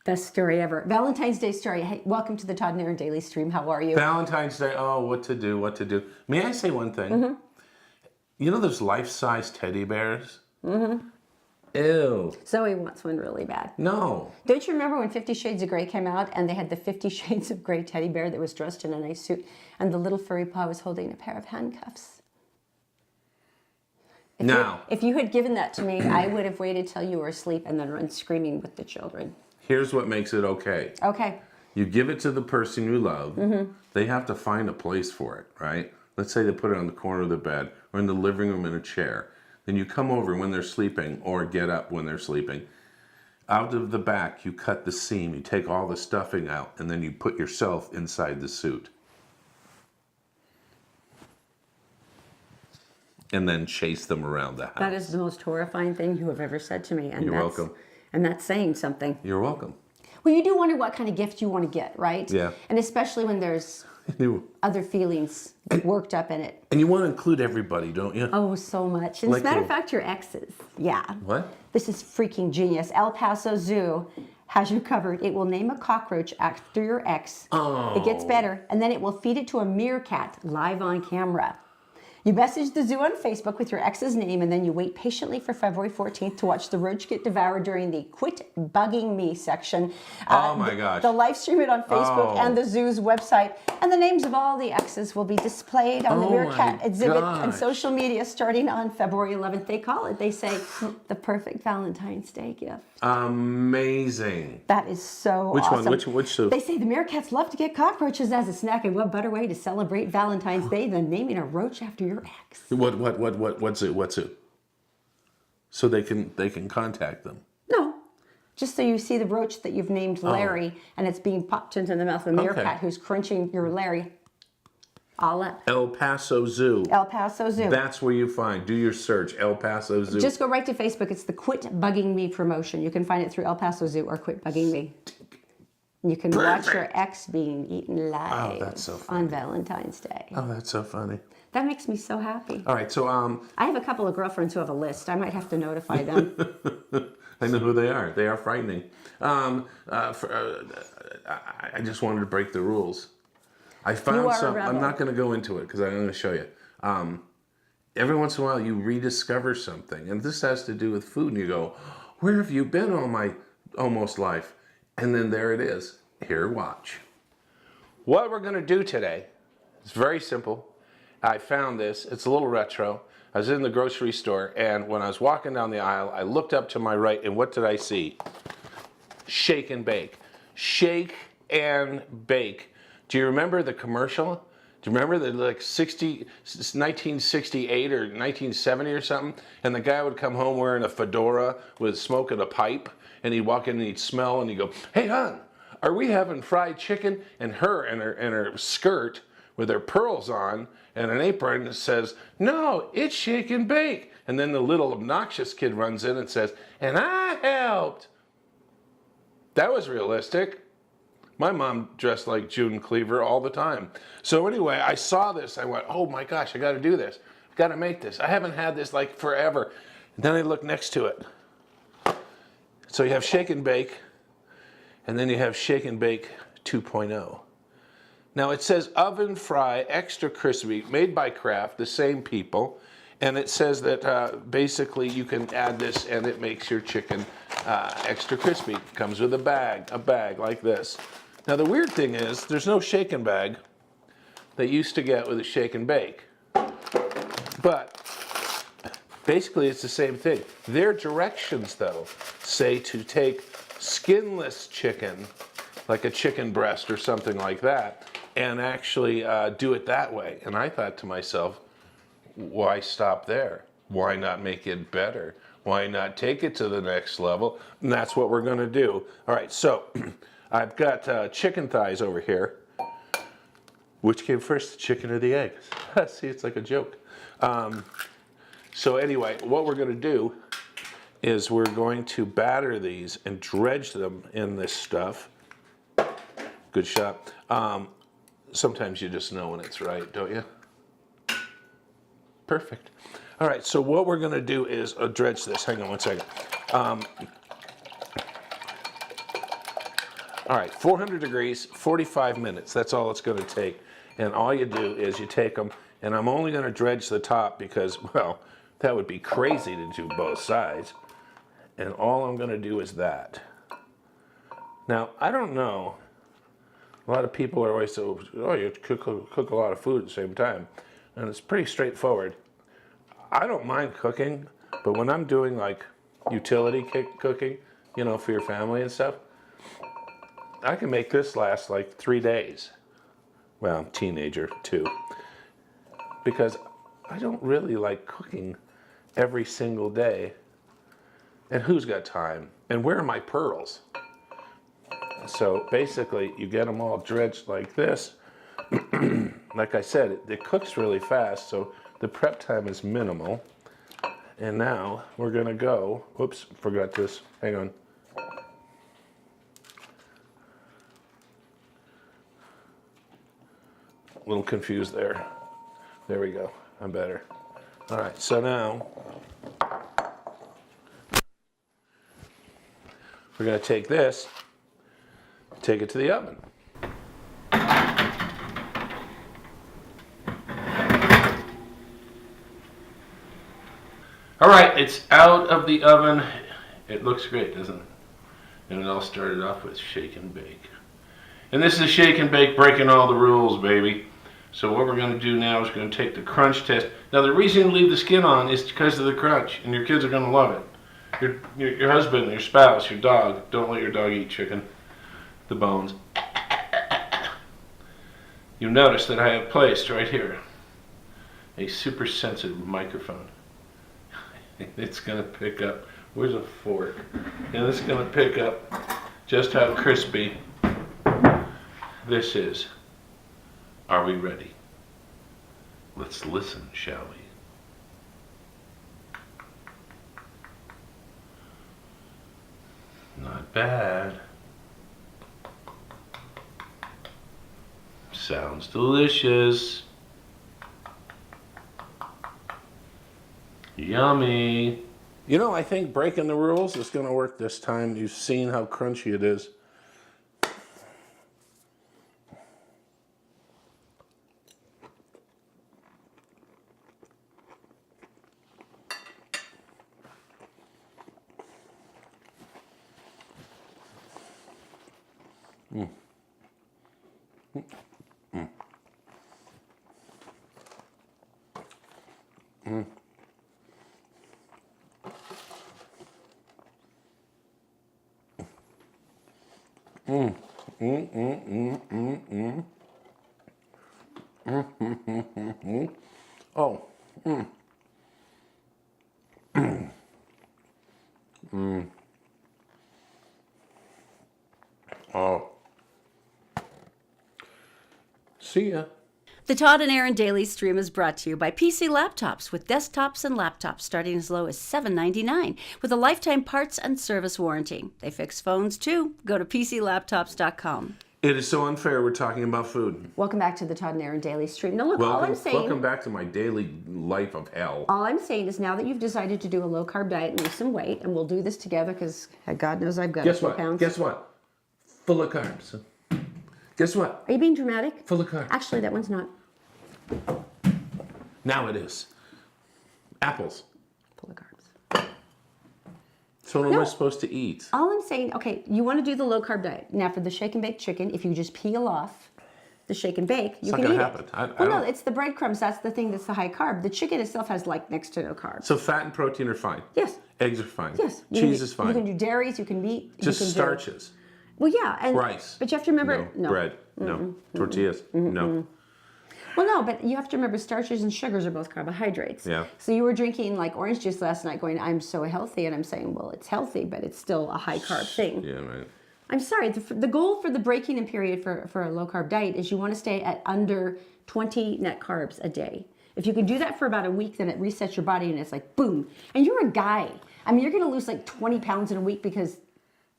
Best story ever. Valentine's Day story. Hey, welcome to the Todd and Erin Daily Stream. How are you? Valentine's Day. Oh, what to do, what to do. May I say one thing? You know those life-size teddy bears? Ew. Zoe wants one really bad. No. Don't you remember when 50 Shades of Grey came out and they had the 50 Shades of Grey teddy bear that was dressed in a nice suit and the little furry paw was holding a pair of handcuffs? If you had given that to me, I would have waited till you were asleep and then run screaming with the children. Here's what makes it okay. Okay. You give it to the person you love. They have to find a place for it, right? Let's say they put it on the corner of the bed or in the living room in a chair. Then you come over when they're sleeping or get up when they're sleeping. Out of the back, you cut the seam. You take all the stuffing out and then you put yourself inside the suit. And then chase them around the house. That is the most horrifying thing you have ever said to me. And You're welcome. And that's saying something. You're welcome. Well, you do wonder what kind of gift you want to get, right? Yeah. And especially when there's other feelings worked up in it. And you want to include everybody, don't you? Oh, so much. And as a matter of fact, your exes. Yeah. What? This is freaking genius. El Paso Zoo has you covered. It will name a cockroach after your ex. Oh. It gets better. And then it will feed it to a meerkat live on camera. You message the zoo on Facebook with your ex's name, and then you wait patiently for February 14th to watch the roach get devoured during the Quit Bugging Me section. Oh my gosh. They'll live stream it on Facebook and the zoo's website, and the names of all the exes will be displayed on the meerkat exhibit and social media starting on February 11th. They call it, they say, the perfect Valentine's Day gift. Amazing. That is so awesome. Which zoo? They say the meerkats love to get cockroaches as a snack, and what better way to celebrate Valentine's Day than naming a roach after your ex? What's it? So they can contact them. No. Just so you see the roach that you've named Larry, and it's being popped into the mouth of a meerkat who's crunching your Larry. All up. El Paso Zoo. El Paso Zoo. That's where you find. Do your search. El Paso Zoo. Just go right to Facebook. It's the Quit Bugging Me promotion. You can find it through El Paso Zoo or Quit Bugging Me. You can watch your ex being eaten live on Valentine's Day. Oh, that's so funny. That makes me so happy. All right, so I have a couple of girlfriends who have a list. I might have to notify them. I know who they are. They are frightening. I just wanted to break the rules. I found some. I'm not going to go into it because I'm going to show you. Every once in a while, you rediscover something, and this has to do with food. And you go, "Where have you been all my almost life?" And then there it is. Here, watch. What we're going to do today is very simple. I found this. It's a little retro. I was in the grocery store, and when I was walking down the aisle, I looked up to my right, and what did I see? Shake and bake. Shake and bake. Do you remember the commercial? Do you remember the 1968 or 1970 or something? And the guy would come home wearing a fedora with smoking a pipe, and he'd walk in and he'd smell, and he'd go, "Hey, hon, are we having fried chicken?" And her in her skirt with her pearls on and an apron says, "No, it's shake and bake." And then the little obnoxious kid runs in and says, "And I helped." That was realistic. My mom dressed like June Cleaver all the time. So anyway, I saw this. I went, "Oh my gosh, I got to do this. I got to make this. I haven't had this like forever." And then I looked next to it. So you have shake and bake, and then you have shake and bake 2.0. Now it says oven fry extra crispy, made by Kraft, the same people. And it says that basically you can add this and it makes your chicken extra crispy. Comes with a bag like this. Now the weird thing is there's no shake and bag that you used to get with a shake and bake. But basically it's the same thing. Their directions though say to take skinless chicken, like a chicken breast or something like that, and actually do it that way. And I thought to myself, why stop there? Why not make it better? Why not take it to the next level? And that's what we're going to do. All right, so I've got chicken thighs over here. Which came first, the chicken or the egg? See, it's like a joke. So anyway, what we're going to do is we're going to batter these and dredge them in this stuff. Good shot. Sometimes you just know when it's right, don't you? Perfect. All right, so what we're going to do is dredge this. Hang on one second. All right, 400 degrees, 45 minutes. That's all it's going to take. And all you do is you take them, and I'm only going to dredge the top because, well, that would be crazy to do both sides. And all I'm going to do is that. Now, I don't know. A lot of people are always so, oh, you cook a lot of food at the same time. And it's pretty straightforward. I don't mind cooking, but when I'm doing like utility cooking, you know, for your family and stuff, I can make this last like 3 days. Well, teenager too. Because I don't really like cooking every single day. And who's got time? And where are my pearls? So basically, you get them all dredged like this. Like I said, it cooks really fast, so the prep time is minimal. And now we're gonna go, whoops, forgot this, hang on. A little confused there. There we go, I'm better. All right, so now, we're gonna take this, take it to the oven. All right, it's out of the oven. It looks great, doesn't it? And it all started off with shake and bake. And this is shake and bake, breaking all the rules, baby. So what we're gonna do now is gonna take the crunch test. Now the reason you leave the skin on is because of the crunch, and your kids are gonna love it. Your husband, your spouse, your dog, don't let your dog eat chicken, the bones. You notice that I have placed right here a super sensitive microphone. It's gonna pick up, where's a fork? And it's gonna pick up just how crispy this is. Are we ready? Let's listen, shall we? Not bad. Sounds delicious. Yummy. You know, I think breaking the rules is going to work this time. You've seen how crunchy it is. Mm. Mm. Mm. Mm. Mm. Mm. Mm. Mm. Mm. Oh. Mm. Mm. Oh. See ya. The Todd and Erin Daily Stream is brought to you by PC Laptops, with desktops and laptops starting as low as $7.99 with a lifetime parts and service warranty. They fix phones too. Go to PCLaptops.com. It is so unfair we're talking about food. Welcome back to the Todd and Erin Daily Stream. Now look, all I'm saying... Welcome back to my daily life of hell. All I'm saying is now that you've decided to do a low-carb diet and lose some weight, and we'll do this together because God knows I've got a few pounds. Guess what? Full of carbs. Guess what? Are you being dramatic? Full of carbs. Actually, that one's not. Now it is. Apples. Full of carbs. So what am I supposed to eat? All I'm saying, okay, you want to do the low-carb diet. Now for the shake and bake chicken, if you just peel off the shake and bake, you can eat it. It's not going to happen. Well, no, it's the breadcrumbs. That's the thing that's the high carb. The chicken itself has like next to no carbs. So fat and protein are fine? Yes. Eggs are fine? Yes. Cheese is fine? You can do dairies, you can meat. Just starches? Well, yeah. And, rice? But you have to remember... No. Bread? No. Tortillas? No. Well, no, but you have to remember starches and sugars are both carbohydrates. Yeah. So you were drinking like orange juice last night going, I'm so healthy. And I'm saying, well, it's healthy, but it's still a high carb thing. Yeah, right. I'm sorry. The goal for the breaking-in period for a low-carb diet is you want to stay at under 20 net carbs a day. If you can do that for about a week, then it resets your body and it's like, boom. And you're a guy. I mean, you're going to lose like 20 pounds in a week because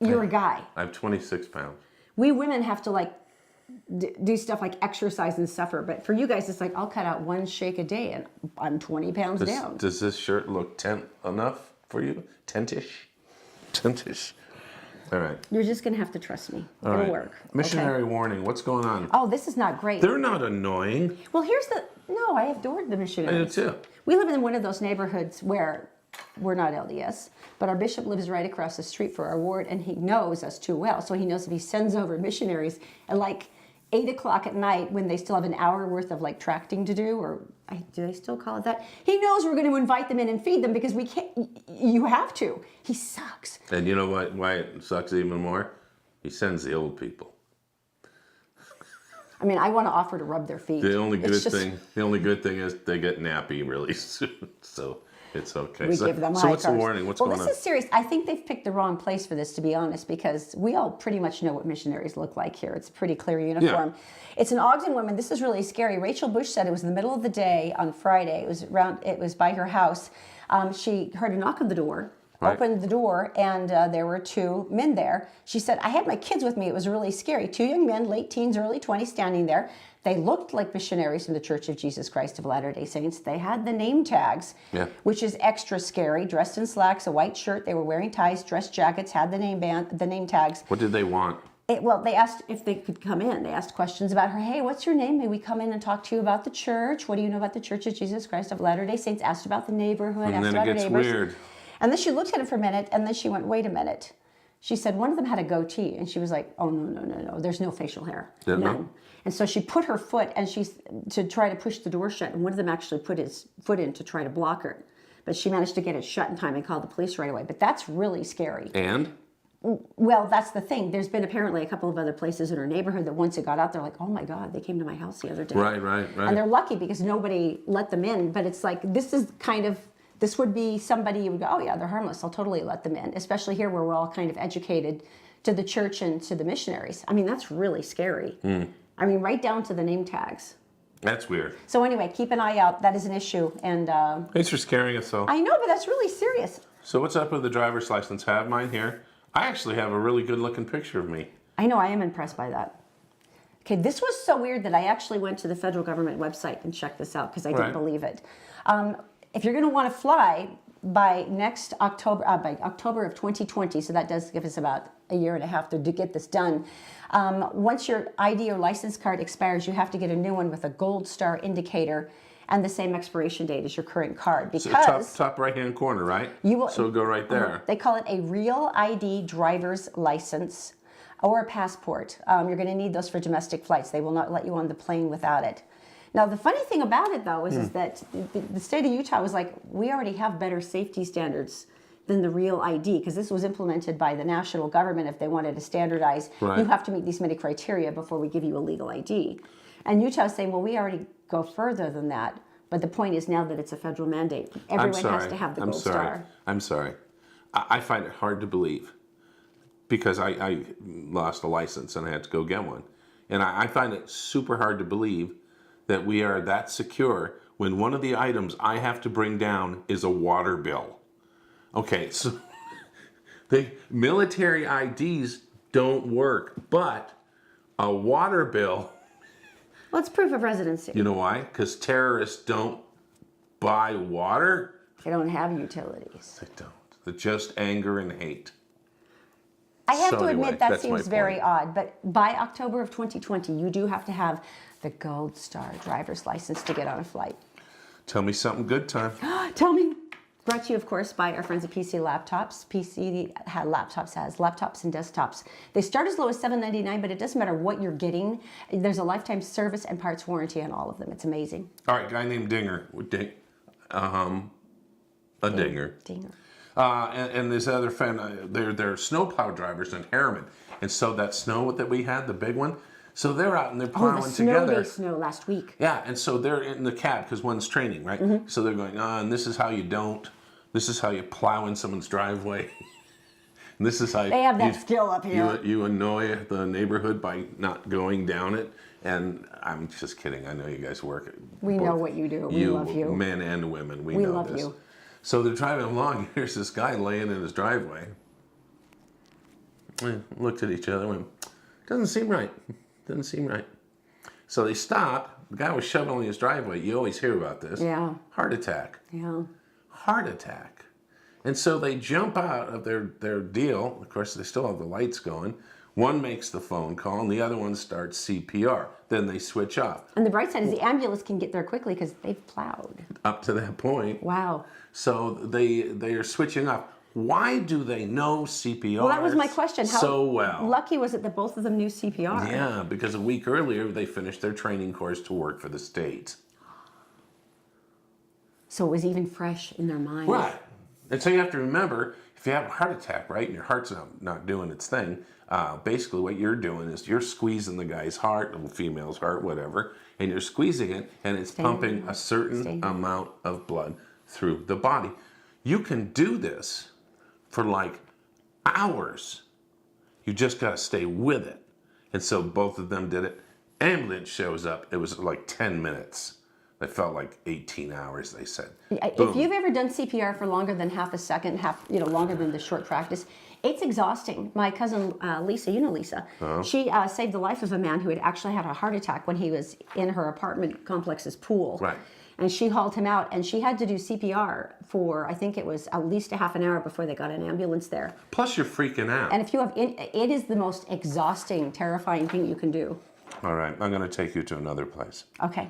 you're a guy. I have 26 pounds. We women have to like do stuff like exercise and suffer, but for you guys it's like I'll cut out one shake a day and I'm 20 pounds down. Does this shirt look tent enough for you? Tentish? Tentish. All right. You're just going to have to trust me. All It'll right. work. Missionary Okay? warning. What's going on? Oh, this is not great. They're not annoying. Well, no, I adored the I missionaries. do too. We live in one of those neighborhoods where we're not LDS, but our bishop lives right across the street for our ward, and he knows us too well. So he knows if he sends over missionaries at like 8 o'clock at night when they still have an hour worth of like tracting to do, or do they still call it that? He knows we're going to invite them in and feed them because we can't. You have to. He sucks. And you know what? Why it sucks even more? He sends the old people. I mean, I want to offer to rub their feet. The only good It's just- thing is they get nappy really soon. So it's okay. We give them so high what's the carbs. warning? What's well, going on? this is serious. I think they've picked the wrong place for this, to be honest, because we all pretty much know what missionaries look like here. It's a pretty clear uniform. It's an Ogden woman. This is really scary. Rachel Bush said it was in the middle of the day on Friday. It was by her house. She heard a knock on the door. Right. Opened the door, and there were 2 men there. She said, I had my kids with me. It was really scary. 2 young men, late teens, early 20s, standing there. They looked like missionaries from the Church of Jesus Christ of Latter-day Saints. They had the name tags, which is extra scary. Dressed in slacks, a white shirt. They were wearing ties, dress jackets, had the name tags. What did they want? Well, they asked if they could come in. They asked questions about her. Hey, what's your name? May we come in and talk to you about the church? What do you know about the Church of Jesus Christ of Latter-day Saints? Asked about the neighborhood. And asked then about it her gets neighbors. weird. And then she looked at it for a minute, and then she went, wait a minute. She said one of them had a goatee, and she was like, oh, no. There's no facial hair. Didn't None. know? And so she put her foot, and to try to push the door shut, and one of them actually put his foot in to try to block her. But she managed to get it shut in time and called the police right away. But that's really scary. And? Well, that's the thing. There's been apparently a couple of other places in her neighborhood that once it got out, they're like, oh my God, they came to my house the other day. Right. And they're lucky because nobody let them in. But it's like, this would be somebody you would go, oh yeah, they're harmless. I'll totally let them in, especially here where we're all kind of educated to the church and to the missionaries. I mean, that's really scary. I mean, right down to the name tags. That's weird. So anyway, keep an eye out. That is an issue. And Thanks for scaring us all. I know, but that's really serious. So what's up with the driver's license? I have mine here. I actually have a really good looking picture of me. I know, I am impressed by that. Okay, this was so weird that I actually went to the federal government website and checked this out because I didn't believe it. If you're going to want to fly by next October, by October of 2020, so that does give us about a year and a half to get this done. Once your ID or license card expires, you have to get a new one with a gold star indicator and the same expiration date as your current card. Because So top right hand corner, right? you will, so go right there. They call it a real ID driver's license or a passport. You're going to need those for domestic flights. They will not let you on the plane without it. Now, the funny thing about it, though, is that the state of Utah was like, we already have better safety standards than the real ID, because this was implemented by the national government. If they wanted to standardize, you have to meet these many criteria before we give you a legal ID. And Utah is saying, well, we already go further than that. But the point is now that it's a federal mandate, everyone has to have the gold star. I'm sorry. I find it hard to believe because I lost a license and I had to go get one. And I find it super hard to believe that we are that secure when one of the items I have to bring down is a water bill. Okay, so the military IDs don't work, but a water bill. Well, it's proof of residency. You know why? Because terrorists don't buy water. They don't have utilities. They don't. They're just anger and hate. I have So to anyway, admit that that's my seems very point. odd, but by October of 2020, you do have to have the gold star driver's license to get on a flight. Tell me something good, time. Tell me. Brought to you, of course, by our friends at PC Laptops. PC Laptops has laptops and desktops. They start as low as $7.99, but it doesn't matter what you're getting. There's a lifetime service and parts warranty on all of them. It's amazing. All right, guy named Dinger. A dinger. Dinger. And this other friend, they're snowplow drivers in Harriman. And so that snow that we had, the big one, so they're out and they're plowing the together. snow last week. Yeah, and so they're in the cab because one's training, right? So they're going, and this is how you don't. This is how you plow in someone's driveway. And this is how They have that skill up here. You annoy the neighborhood by not going down it. And I'm just kidding. I know you guys work. We know what you do. We love you. Men and women. We We know love this. you. So they're driving along. Here's this guy laying in his driveway. Looked at each other. Went, doesn't seem right. Doesn't seem right. So they stopped. The guy was shoveling his driveway. You always hear about this. Yeah. Heart attack. Yeah. Heart attack. And so they jump out of their deal. Of course, they still have the lights going. One makes the phone call and the other one starts CPR. Then they switch off. And the bright side is the ambulance can get there quickly because they've plowed. Up to that point. Wow. So they are switching off. Why do they know CPR Well, that was my question. How so well? lucky was it that both of them knew CPR? Yeah, because a week earlier they finished their training course to work for the state. So it was even fresh in their minds. Right. And so you have to remember, if you have a heart attack, right, and your heart's not doing its thing, basically what you're doing is you're squeezing the guy's heart, or the female's heart, whatever, and you're squeezing it, and it's pumping a certain amount of blood through the body. You can do this for like hours. You just got to stay with it. And so both of them did it. Ambulance shows up. It was like 10 minutes. It felt like 18 hours, they said. If you've ever done CPR for longer than half a second, longer than the short practice, it's exhausting. My cousin Lisa, you know Lisa, she saved the life of a man who had actually had a heart attack when he was in her apartment complex's pool. Right. And she hauled him out, and she had to do CPR for, I think it was at least a half an hour before they got an ambulance there. Plus you're freaking out. And if you have, it is the most exhausting, terrifying thing you can do. All right, I'm going to take you to another place. Okay.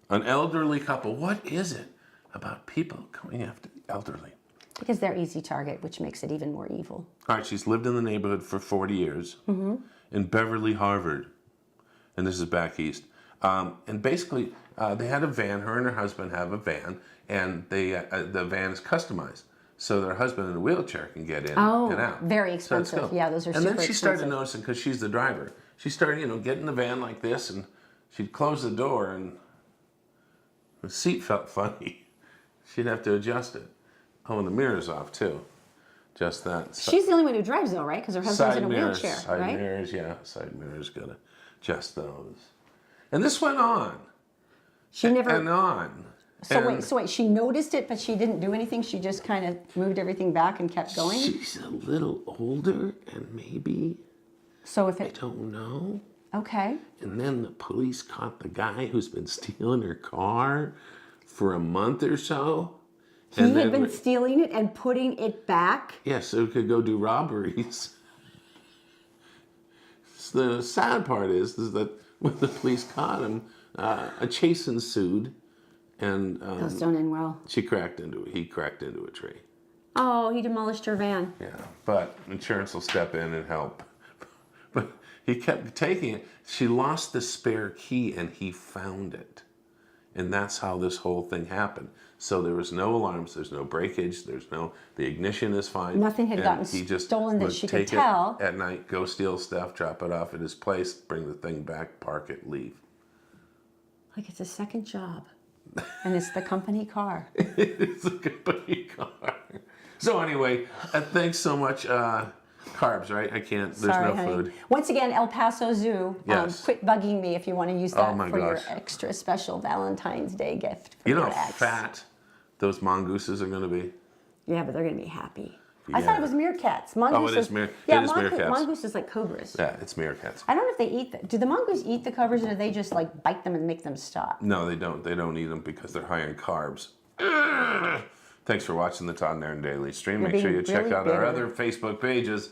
An elderly couple. What is it about people going after the elderly? Because they're easy target, which makes it even more evil. All right, she's lived in the neighborhood for 40 years in Beverly, Harvard. And this is back east. And basically, they had a van. Her and her husband have a van, and the van is customized. So their husband in a wheelchair can get in and out. Very expensive. So Yeah, those are super expensive. And then she started noticing, because she's the driver, she started, getting in the van like this, and she'd close the door, and the seat felt funny. She'd have to adjust it. Oh, and the mirror's off, too. Just that. She's the only one who drives, though, right? Because her husband's in a wheelchair, side right? mirrors, yeah. Side mirrors, gotta adjust those. And this went on. She never... And on. So wait, she noticed it, but she didn't do anything? She just kind of moved everything back and kept going? She's a little older, and maybe... So if I don't know. Okay. And then the police caught the guy who's been stealing her car for a month or so. He had been stealing it and putting it back? Yeah, so he could go do robberies. The sad part is that when the police caught him, a chase ensued, and Those don't end well. he cracked into a tree. Oh, he demolished her van. Yeah, but insurance will step in and help. But he kept taking it. She lost the spare key, and he found it. And that's how this whole thing happened. So there was no alarms, there's no breakage, the ignition is fine. Nothing had gotten stolen that she could tell. At night, go steal stuff, drop it off at his place, bring the thing back, park it, leave. Like it's a second job. And it's the company car. It's a company car. So anyway, thanks so much. Carbs, right? I can't. There's Sorry, no honey. food. Once again, El Paso Zoo. Yes. Quit bugging me if you want to use that for your gosh. extra special Valentine's Day gift. For You know your how ex. fat those mongooses are going to be? Yeah, but they're going to be happy. I thought it was meerkats. It is meerkats. Mongoose is like cobras. Yeah, it's meerkats. I don't know if they eat them. Do the mongoose eat the cobras, or do they just like bite them and make them stop? No, they don't. They don't eat them because they're high in carbs. Thanks for watching the Todd and Erin Daily Stream. Make sure you check really out our bitter. other Facebook pages,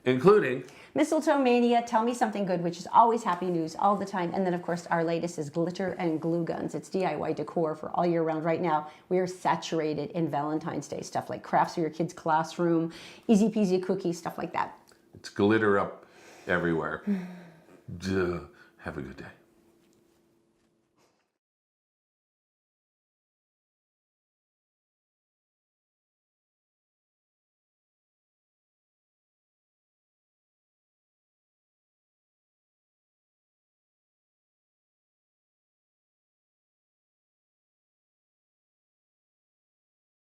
including Mistletoe Mania, Tell Me Something Good, which is always happy news all the time. And then, of course, our latest is Glitter and Glue Guns. It's DIY decor for all year round. Right now, we are saturated in Valentine's Day stuff like crafts for your kids' classroom, easy peasy cookies, stuff like that. it's glitter up everywhere. Have a good day.